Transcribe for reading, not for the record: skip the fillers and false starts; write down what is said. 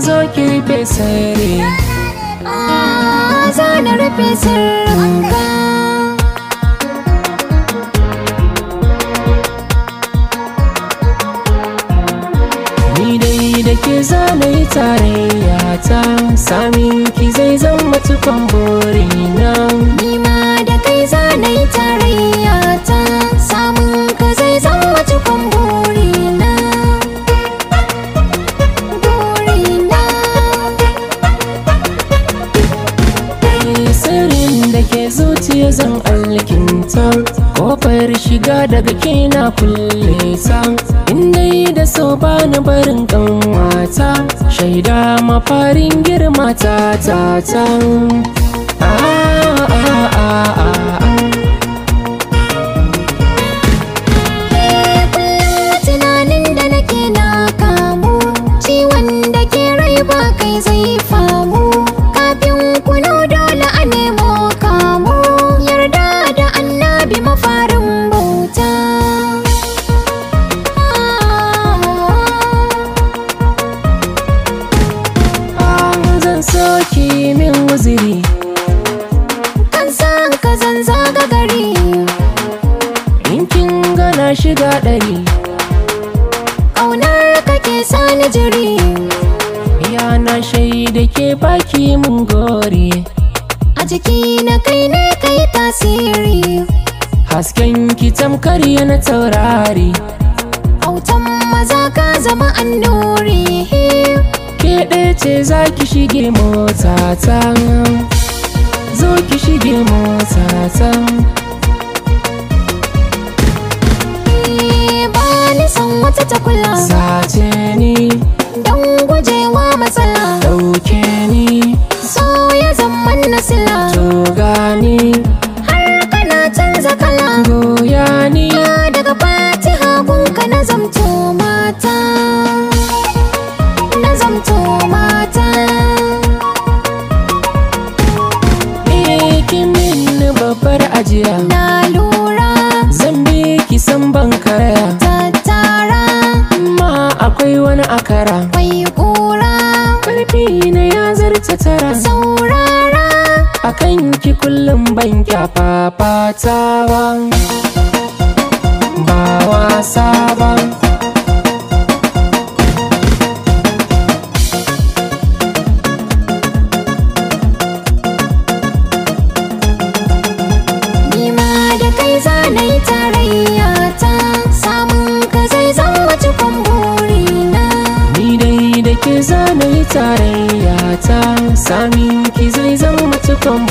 zo ki rufe sirri. Za na rufe sirrinka. Ni dai da ke zanayi tarayya ta, samin ki zai zama cikon burina. Ni ma da kai za na yi tarayya ta, samun ka zai zama cikon burina. Burina. Sirrin da ke zuciya zan alkinta, kofar shiga daga kina kulle ta. Indai da so bani barin kanwata, shaida mafarin girma ta. Tunanin da nake na kamu, ciwon da ke rai ba kai zai famu. Kafin kuno dole a nemo kamu, yarda da annabi mafarin bauta. Zan soki min wuziri, Kan san ka zan zaga gari, in kin gana shiga ɗari. ƙaunar ka ke sani jiri. Yana shaida ke baki mun gori, A jiki na kai ne kai tasiri. hasken ki tamkar yana taurari. Autan maza ka zama annuri. Ke ɗaya ce za ki shige motata, zo ki shige motata. Ba ni san wata ta kula, Sace ni, don gujewa matsala. ɗauke ni, So ya zama na sila, to gani, har kana canza kala. goya ni. Daga fatiha gunka na zamto mata. Na zamto mata. Ki min babbar ajiya, Na lura zan bi ki san ban karaya. tattara, Amma akwai wani akara, kwai kura. ƙarfi na ya zarta tara. Saurara, Akan ki kullum ban kyafafatawa, ba wasa ba. ni ma da kai za na yi tarayya ta, samun ka zai zama cikon burina. Ni dai da ke zanayi tarayya ta, samin ki zai zama cikon